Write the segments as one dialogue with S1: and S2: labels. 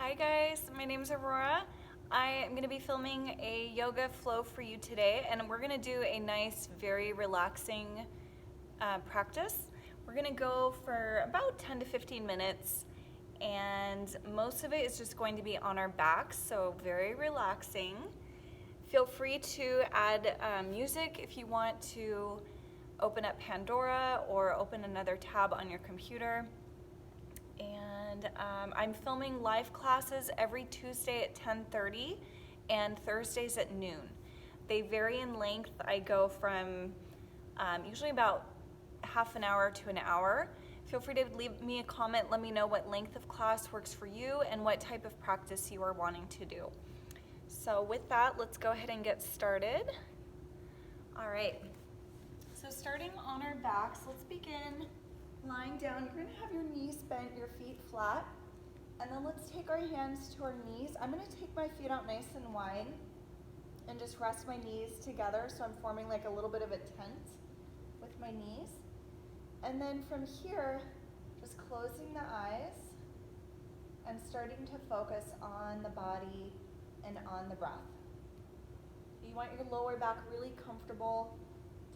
S1: Hi guys, my name is Aurora. I am going to be filming a yoga flow for you today, and we're going to do a nice, very relaxing practice. We're going to go for about 10 to 15 minutes, and most of it is just going to be on our backs, so very relaxing. Feel free to add music if you want to open up Pandora or open another tab on your computer. And I'm filming live classes every Tuesday at 10:30 and Thursdays at noon. They vary in length. I go from usually about half an hour to an hour. Feel free to leave me a comment. Let me know what length of class works for you and what type of practice you are wanting to do. So with that, let's go ahead and get started. All right. So starting on our backs, let's begin lying down. You're gonna have your knees bent, your feet flat, and then let's take our hands to our knees. I'm gonna take my feet out nice and wide and just rest my knees together so I'm forming like a little bit of a tent with my knees. And then from here, just closing the eyes and starting to focus on the body and on the breath. You want your lower back really comfortable,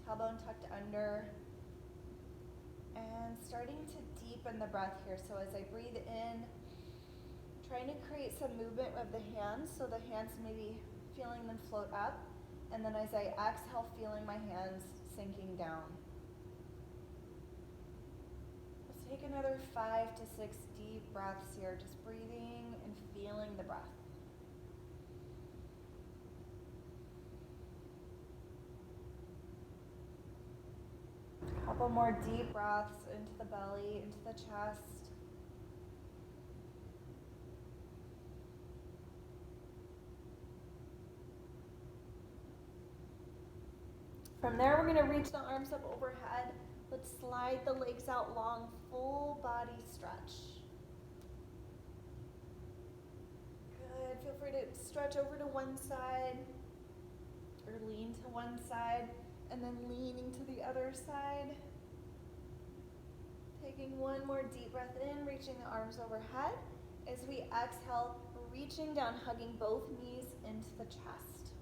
S1: tailbone tucked under, and starting to deepen the breath here. So as I breathe in, trying to create some movement of the hands, so the hands maybe feeling them float up, and then as I exhale, feeling my hands sinking down. Let's take another 5 to 6 deep breaths here, just breathing and feeling the breath. Couple more deep breaths into the belly, into the chest. From there, we're going to reach the arms up overhead. Let's slide the legs out long, full body stretch. Good. Feel free to stretch over to one side or lean to one side and then leaning to the other side. Taking one more deep breath in, reaching the arms overhead. As we exhale, reaching down, hugging both knees into the chest.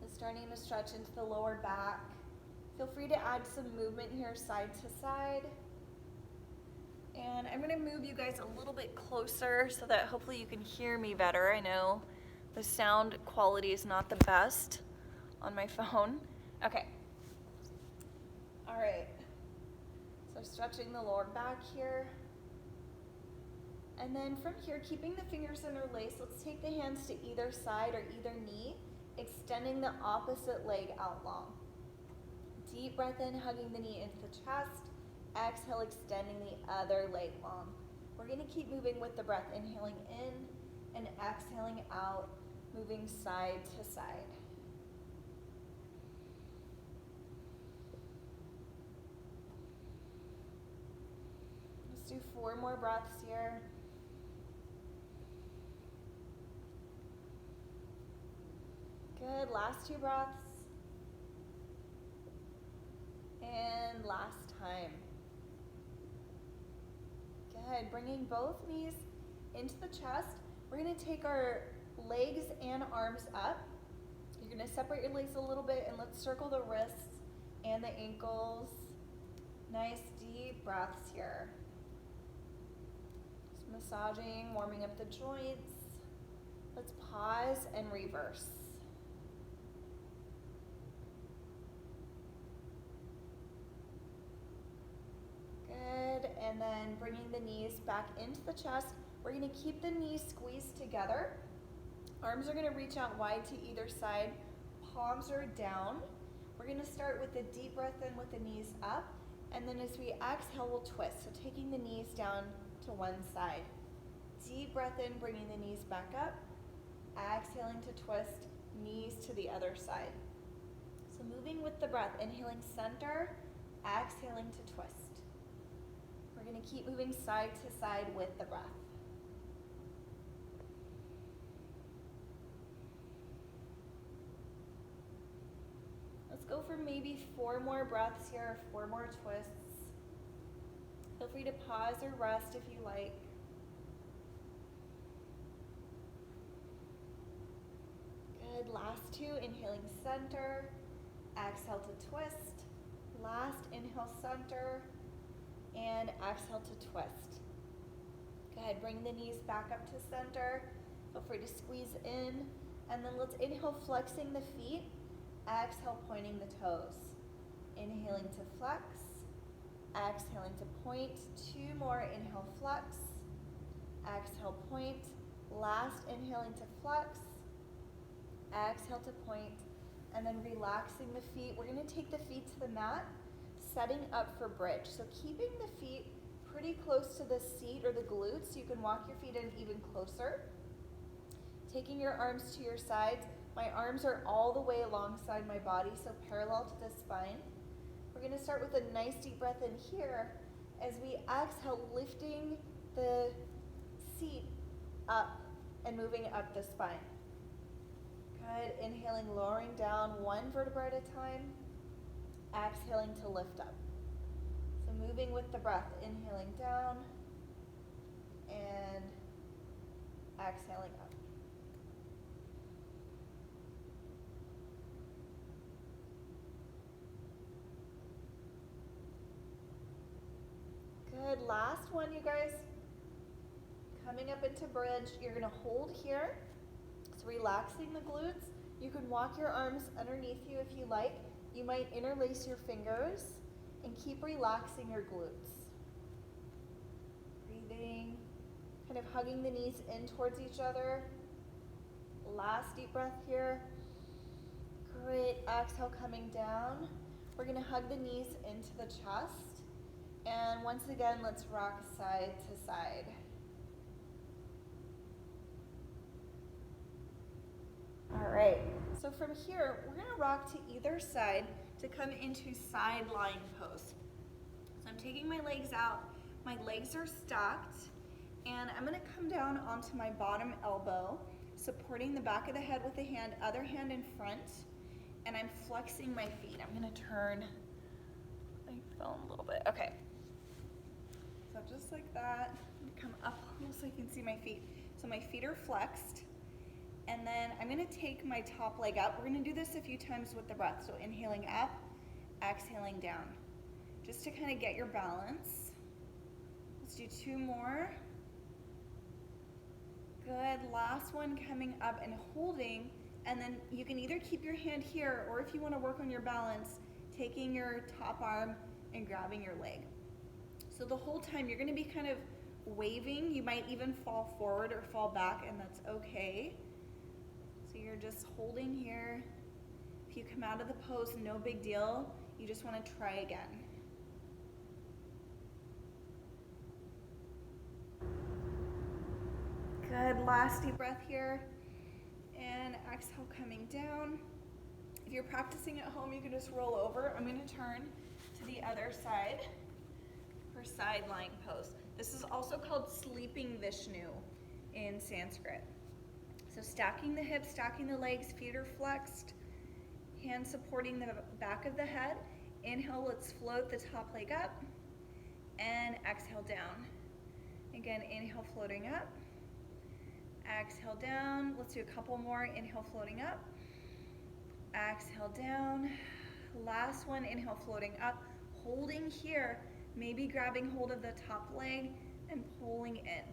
S1: And starting to stretch into the lower back. Feel free to add some movement here side to side. And I'm gonna move you guys a little bit closer so that hopefully you can hear me better. I know the sound quality is not the best on my phone. Okay. All right. So stretching the lower back here. And then from here, keeping the fingers interlaced, let's take the hands to either side or either knee, extending the opposite leg out long. Deep breath in, hugging the knee into the chest. Exhale, extending the other leg long. We're gonna keep moving with the breath, inhaling in and exhaling out, moving side to side. Let's do 4 more breaths here. Good, last 2 breaths. And last time. Good, bringing both knees into the chest. We're gonna take our legs and arms up. You're gonna separate your legs a little bit and let's circle the wrists and the ankles. Nice deep breaths here. Just massaging, warming up the joints. Let's pause and reverse. Good, and then bringing the knees back into the chest. We're gonna keep the knees squeezed together. Arms are gonna reach out wide to either side. Palms are down. We're gonna start with a deep breath in with the knees up, and then as we exhale, we'll twist. So taking the knees down to one side. Deep breath in, bringing the knees back up. Exhaling to twist, knees to the other side. So moving with the breath, inhaling center, exhaling to twist. We're gonna keep moving side to side with the breath. Let's go for maybe 4 more breaths here, 4 more twists. Feel free to pause or rest if you like. Good, last two, inhaling center, exhale to twist. Last, inhale center, and exhale to twist. Good, bring the knees back up to center. Feel free to squeeze in. And then let's inhale, flexing the feet. Exhale, pointing the toes. Inhaling to flex. Exhaling to point. Two more, inhale, flex. Exhale, point. Last, inhaling to flex. Exhale to point. And then relaxing the feet. We're gonna take the feet to the mat, setting up for bridge. So keeping the feet pretty close to the seat or the glutes. You can walk your feet in even closer. Taking your arms to your sides. My arms are all the way alongside my body, so parallel to the spine. We're gonna start with a nice deep breath in here as we exhale, lifting the seat up and moving up the spine. Good, inhaling, lowering down one vertebra at a time. Exhaling to lift up. So moving with the breath, inhaling down and exhaling up. Good, last one, you guys. Coming up into bridge, you're gonna hold here. So relaxing the glutes. You can walk your arms underneath you if you like. You might interlace your fingers and keep relaxing your glutes. Breathing, kind of hugging the knees in towards each other. Last deep breath here. Great, exhale coming down. We're gonna hug the knees into the chest. And once again, let's rock side to side. All right, so from here, we're gonna rock to either side to come into side lying pose. So I'm taking my legs out, my legs are stacked, and I'm gonna come down onto my bottom elbow, supporting the back of the head with a hand, other hand in front, and I'm flexing my feet. I'm gonna turn my phone a little bit, okay. So just like that, come up a little so you can see my feet. So my feet are flexed. And then I'm gonna take my top leg up. We're gonna do this a few times with the breath. So inhaling up, exhaling down. Just to kind of get your balance. Let's do two more. Good, last one coming up and holding. And then you can either keep your hand here, or if you wanna work on your balance, taking your top arm and grabbing your leg. So the whole time you're gonna be kind of waving. You might even fall forward or fall back, and that's okay. So you're just holding here. If you come out of the pose, no big deal. You just want to try again. Good, last deep breath here. And exhale coming down. If you're practicing at home, you can just roll over. I'm going to turn to the other side for side lying pose. This is also called sleeping Vishnu in Sanskrit. So stacking the hips, stacking the legs, feet are flexed, hands supporting the back of the head. Inhale, let's float the top leg up, and exhale down. Again, inhale, floating up, exhale down. Let's do a couple more. Inhale, floating up, exhale down. Last one, inhale, floating up, holding here, maybe grabbing hold of the top leg and pulling in.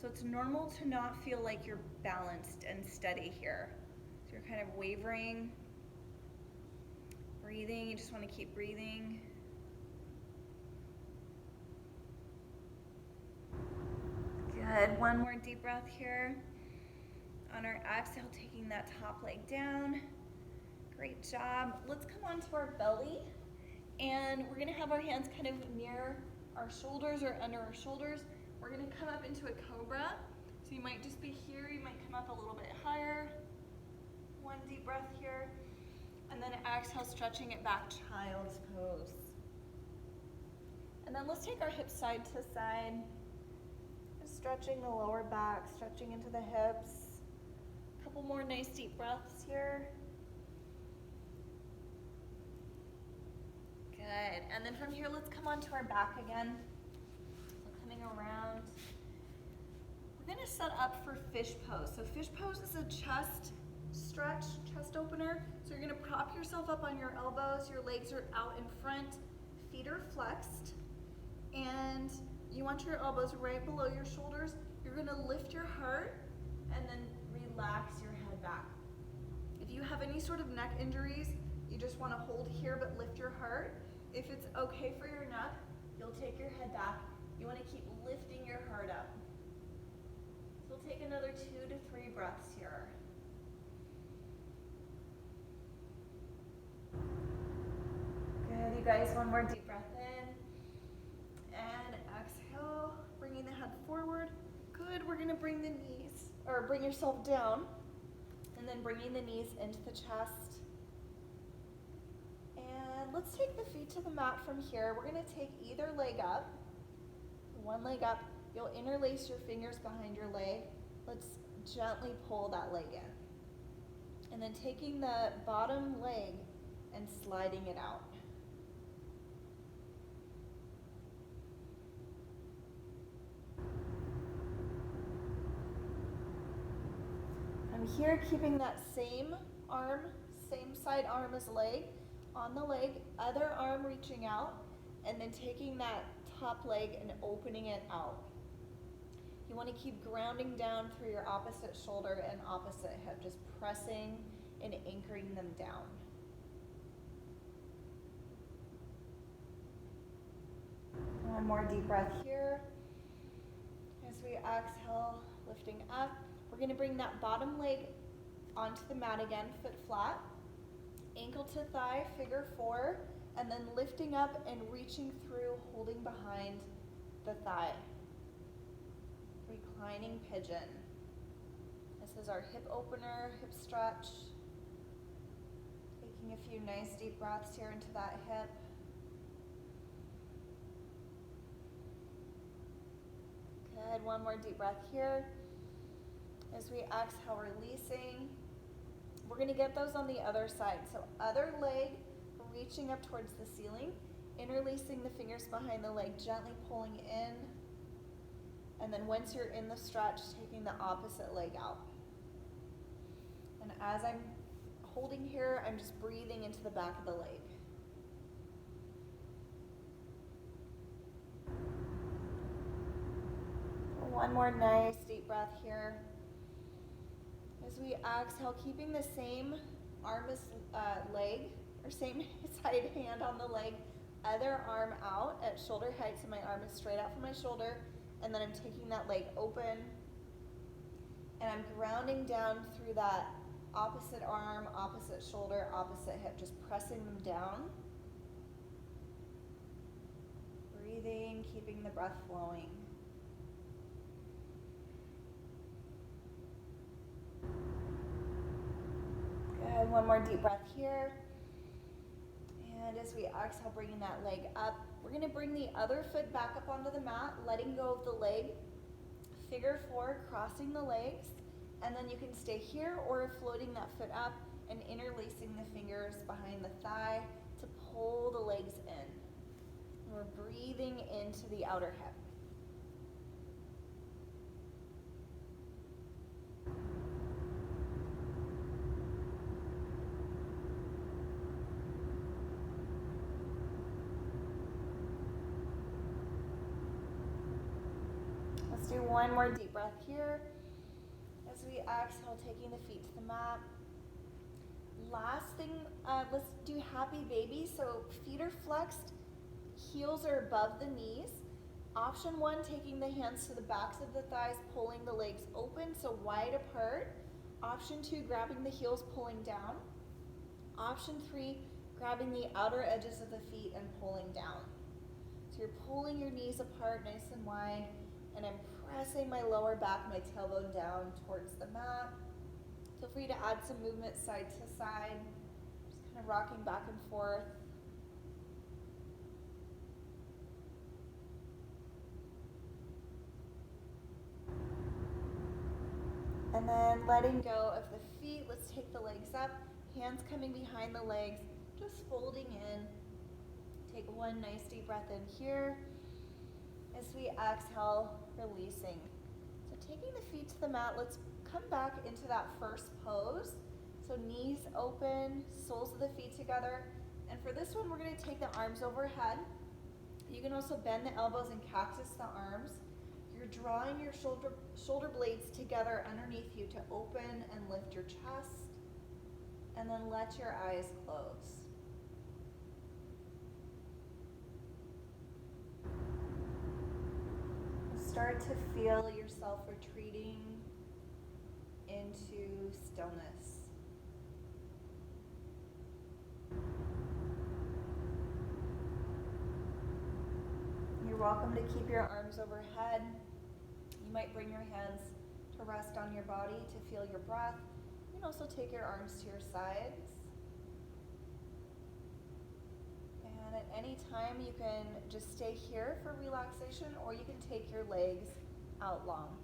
S1: So it's normal to not feel like you're balanced and steady here. So you're kind of wavering, breathing. You just want to keep breathing. Good, one more deep breath here. On our exhale, taking that top leg down. Great job. Let's come onto our belly, and we're gonna have our hands kind of near our shoulders or under our shoulders. We're gonna come up into a cobra. So you might just be here, you might come up a little bit higher. One deep breath here. And then exhale, stretching it back, child's pose. And then let's take our hips side to side. Just stretching the lower back, stretching into the hips. A couple more nice deep breaths here. Good, and then from here, let's come onto our back again. Around. We're going to set up for fish pose. So fish pose is a chest stretch, chest opener. So you're gonna prop yourself up on your elbows, your legs are out in front, feet are flexed, and you want your elbows right below your shoulders. You're gonna lift your heart and then relax your head back. If you have any sort of neck injuries, you just wanna hold here but lift your heart. If it's okay for your neck, you'll take your head back. You wanna keep lifting your heart up. So we'll take another 2 to 3 breaths here. Good, you guys, one more deep breath in. And exhale, bringing the head forward. Good, we're gonna bring the knees, or bring yourself down, and then bringing the knees into the chest. And let's take the feet to the mat from here. We're gonna take either leg up, one leg up. You'll interlace your fingers behind your leg. Let's gently pull that leg in. And then taking the bottom leg and sliding it out. From here, keeping that same arm, same side arm as leg, on the leg, other arm reaching out, and then taking that top leg and opening it out. You want to keep grounding down through your opposite shoulder and opposite hip, just pressing and anchoring them down. One more deep breath here. As we exhale, lifting up, we're going to bring that bottom leg onto the mat again, foot flat, ankle to thigh, figure 4, and then lifting up and reaching through, holding behind the thigh. Reclining pigeon. This is our hip opener, hip stretch. Taking a few nice deep breaths here into that hip. Good, one more deep breath here. As we exhale, releasing. We're gonna get those on the other side. So other leg reaching up towards the ceiling, interlacing the fingers behind the leg, gently pulling in. And then once you're in the stretch, taking the opposite leg out. And as I'm holding here, I'm just breathing into the back of the leg. One more nice deep breath here. As we exhale, keeping the same arm as leg, or same side hand on the leg, other arm out at shoulder height, so my arm is straight out from my shoulder, and then I'm taking that leg open, and I'm grounding down through that opposite arm, opposite shoulder, opposite hip, just pressing them down. Breathing, keeping the breath flowing. Good, one more deep breath here. And as we exhale, bringing that leg up, we're gonna bring the other foot back up onto the mat, letting go of the leg, figure 4, crossing the legs, and then you can stay here or floating that foot up and interlacing the fingers behind the thigh to pull the legs in. We're breathing into the outer hip. Let's do one more deep breath here. As we exhale, taking the feet to the mat. Last thing, let's do happy baby. So feet are flexed, heels are above the knees. Option 1, taking the hands to the backs of the thighs, pulling the legs open, so wide apart. Option 2, grabbing the heels, pulling down. Option 3, grabbing the outer edges of the feet and pulling down. So you're pulling your knees apart nice and wide, and I'm pressing my lower back, my tailbone down towards the mat. Feel free to add some movement side to side, just kind of rocking back and forth. And then letting go of the feet, let's take the legs up, hands coming behind the legs, just folding in. Take one nice deep breath in here. As we exhale, releasing. So taking the feet to the mat, let's come back into that first pose. So knees open, soles of the feet together. And for this one, we're gonna take the arms overhead. You can also bend the elbows and cactus the arms. You're drawing your shoulder blades together underneath you to open and lift your chest. And then let your eyes close. Start to feel yourself retreating into stillness. You're welcome to keep your arms overhead. You might bring your hands to rest on your body to feel your breath. You can also take your arms to your sides. And at any time, you can just stay here for relaxation, or you can take your legs out long.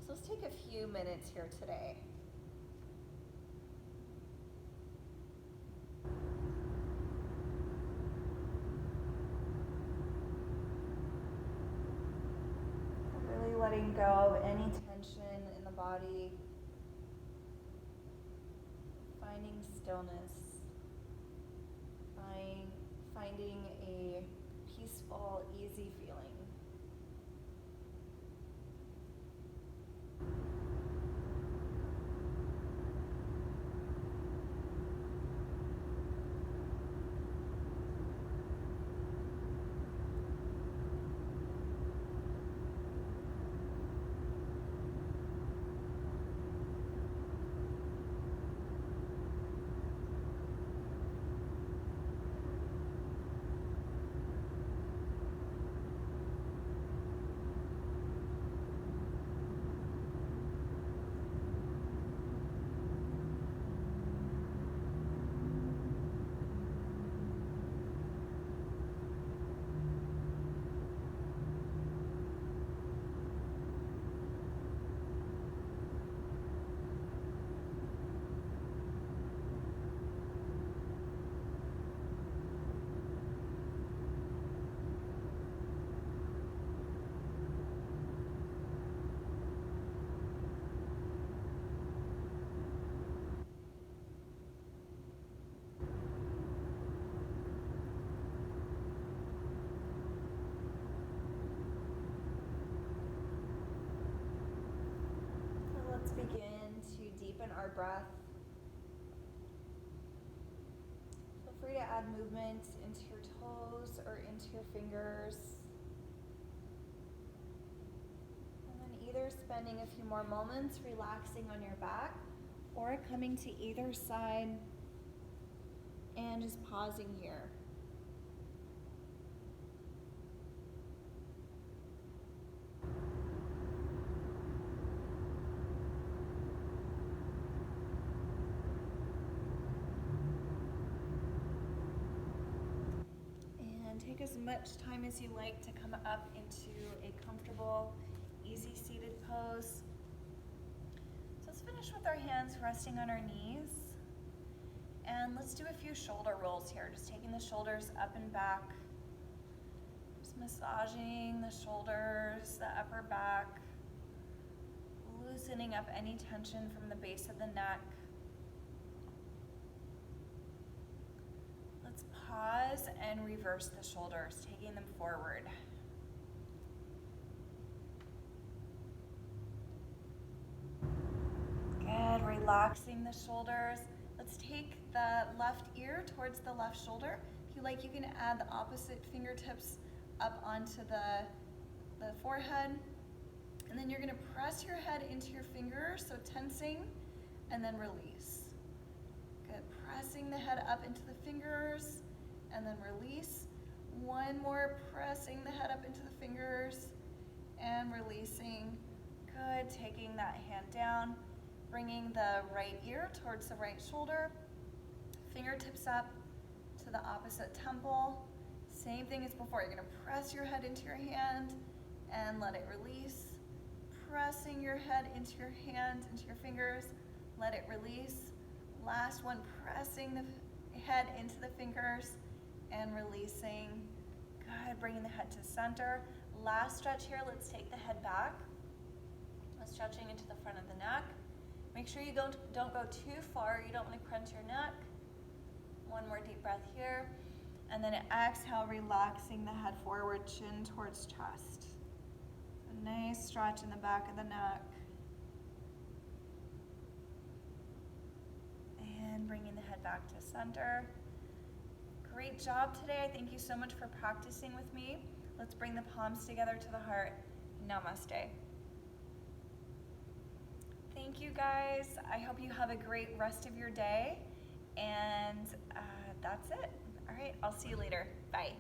S1: So let's take a few minutes here today. Really letting go of any tension in the body. Finding stillness. Finding a peaceful, easy feeling. Let's begin to deepen our breath. Feel free to add movement into your toes or into your fingers. And then either spending a few more moments relaxing on your back or coming to either side and just pausing here. Take as much time as you like to come up into a comfortable, easy seated pose. So let's finish with our hands resting on our knees. And let's do a few shoulder rolls here, just taking the shoulders up and back. Just massaging the shoulders, the upper back, loosening up any tension from the base of the neck. Let's pause and reverse the shoulders, taking them forward. Good, relaxing the shoulders. Let's take the left ear towards the left shoulder. If you like, you can add the opposite fingertips up onto the forehead. And then you're gonna press your head into your fingers, so tensing, and then release. Good, pressing the head up into the fingers, and then release. One more, pressing the head up into the fingers, and releasing. Good, taking that hand down, bringing the right ear towards the right shoulder, fingertips up to the opposite temple. Same thing as before, you're gonna press your head into your hand and let it release. Pressing your head into your hand, into your fingers, let it release. Last one, pressing the head into the fingers and releasing. Good, bringing the head to center. Last stretch here, let's take the head back. Stretching into the front of the neck. Make sure you don't go too far. You don't want to crunch your neck. One more deep breath here. And then exhale, relaxing the head forward, chin towards chest. A nice stretch in the back of the neck. And bringing the head back to center. Great job today. Thank you so much for practicing with me. Let's bring the palms together to the heart. Namaste. Thank you guys. I hope you have a great rest of your day. And that's it. All right, I'll see you later. Bye.